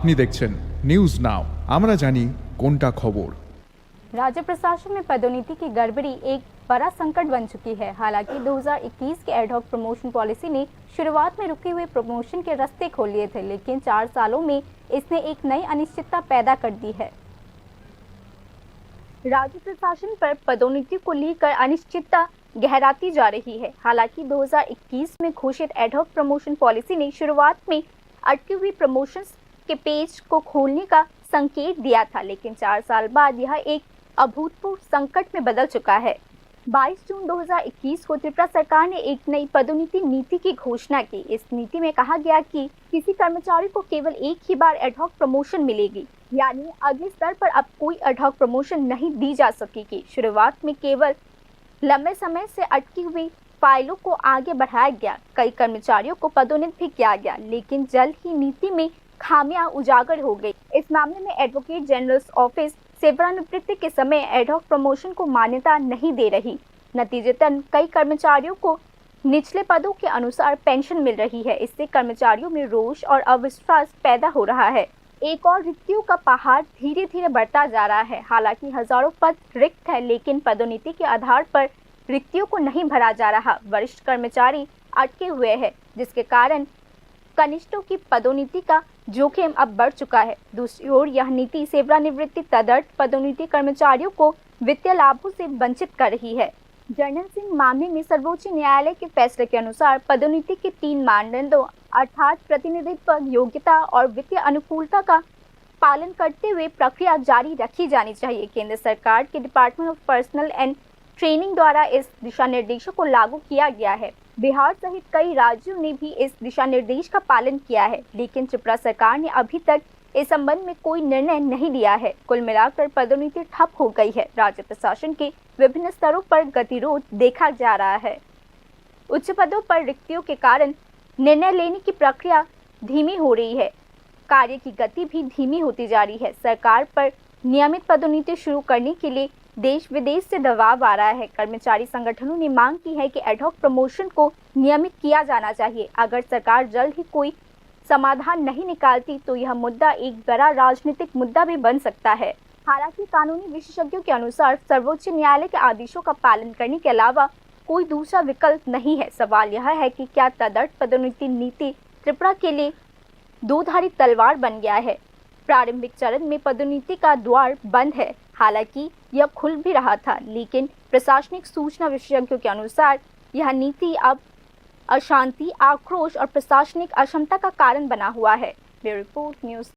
আপনি দেখছেন news now, আমরা জানি কোনটা খবর। राज्य प्रशासन में पदोन्नति की गड़बड़ी एक बड़ा संकट बन चुकी है। हालांकि 2021 के एडहॉक प्रमोशन पॉलिसी ने शुरुआत में रुके हुए प्रमोशन के रास्ते खोल लिए थे, लेकिन 4 सालों में इसने एक नई अनिश्चितता पैदा कर दी है। राज्य प्रशासन पर पदोन्नति को लेकर अनिश्चितता गहराती जा रही है। हालांकि 2021 में घोषित एडहॉक प्रमोशन पॉलिसी ने शुरुआत में अटकी हुई प्रमोशंस के पेज को खोलने का संकेत दिया था, लेकिन 4 साल बाद यह एक अभूतपूर्व संकट में बदल चुका है। 22 जून 2021 को त्रिपुरा सरकार ने एक नई पदोन्नति नीति की घोषणा की। इस नीति में कहा गया कि किसी कर्मचारी को केवल एक ही बार एडहॉक प्रमोशन मिलेगी, यानी अगले स्तर पर अब कोई एडहॉक प्रमोशन नहीं दी जा सकेगी। शुरुआत में केवल लंबे समय से अटकी हुई फाइलों को आगे बढ़ाया गया, कई कर्मचारियों को पदोन्नत भी किया गया, लेकिन जल्द ही नीति में खामियां उजागर हो गई। इस मामले में एडवोकेट जनरल ऑफिस सेवानिवृत्ति के समय एडहॉक प्रमोशन को मान्यता नहीं दे रही। नतीजतन कई कर्मचारियों को निचले पदों के अनुसार पेंशन मिल रही है। इससे कर्मचारियों में रोष और अविश्वास पैदा हो रहा है। एक और रिक्तियों का पहाड़ धीरे धीरे बढ़ता जा रहा है। हालांकि हजारों पद रिक्त है, लेकिन पदोन्नति के आधार पर रिक्तियों को नहीं भरा जा रहा। वरिष्ठ कर्मचारी अटके हुए हैं, जिसके कारण कनिष्ठों की पदोन्नति का जोखिम अब बढ़ चुका है। दूसरी ओर यह नीति सेवानिवृत्ति तदर्थ पदोन्नति कर्मचारियों को वित्तीय लाभों से वंचित कर रही है। जनरल सिंह मामले में सर्वोच्च न्यायालय के फैसले के अनुसार पदोन्नति के 3 मानदंडों अर्थात प्रतिनिधित्व, योग्यता और वित्तीय अनुकूलता का पालन करते हुए प्रक्रिया जारी रखी जानी चाहिए। केंद्र सरकार के department of personal and training द्वारा इस दिशा निर्देशों को लागू किया गया है। बिहार सहित कई राज्यों ने भी इस दिशा निर्देश का पालन किया है, लेकिन त्रिपुरा सरकार ने अभी तक इस संबंध में कोई निर्णय नहीं लिया है। कुल मिलाकर पदोन्नति ठप हो गई है। राज्य प्रशासन के विभिन्न स्तरों पर गतिरोध देखा जा रहा है। उच्च पदों पर रिक्तियों के कारण निर्णय लेने की प्रक्रिया धीमी हो रही है। कार्य की गति भी धीमी होती जा रही है। सरकार पर नियमित पदोन्नति शुरू करने के लिए देश विदेश से दबाव आ रहा है। कर्मचारी संगठनों ने मांग की है कि एडहॉक प्रमोशन को नियमित किया जाना चाहिए। अगर सरकार जल्द ही कोई समाधान नहीं निकालती तो यह मुद्दा एक बड़ा राजनीतिक मुद्दा भी बन सकता है। हालांकि कानूनी विशेषज्ञों के अनुसार सर्वोच्च न्यायालय के आदेशों का पालन करने के अलावा कोई दूसरा विकल्प नहीं है। सवाल यह है कि क्या तदर्थ पदोन्नति नीति त्रिपुरा के लिए दोधारी तलवार बन गया है। प्रारंभिक चरण में पदोन्नति का द्वार बंद है, हालांकि यह खुल भी रहा था, लेकिन प्रशासनिक सूचना विशेषज्ञों के अनुसार यह नीति अब अशांति, आक्रोश और प्रशासनिक अक्षमता का कारण बना हुआ है। Bureau report news.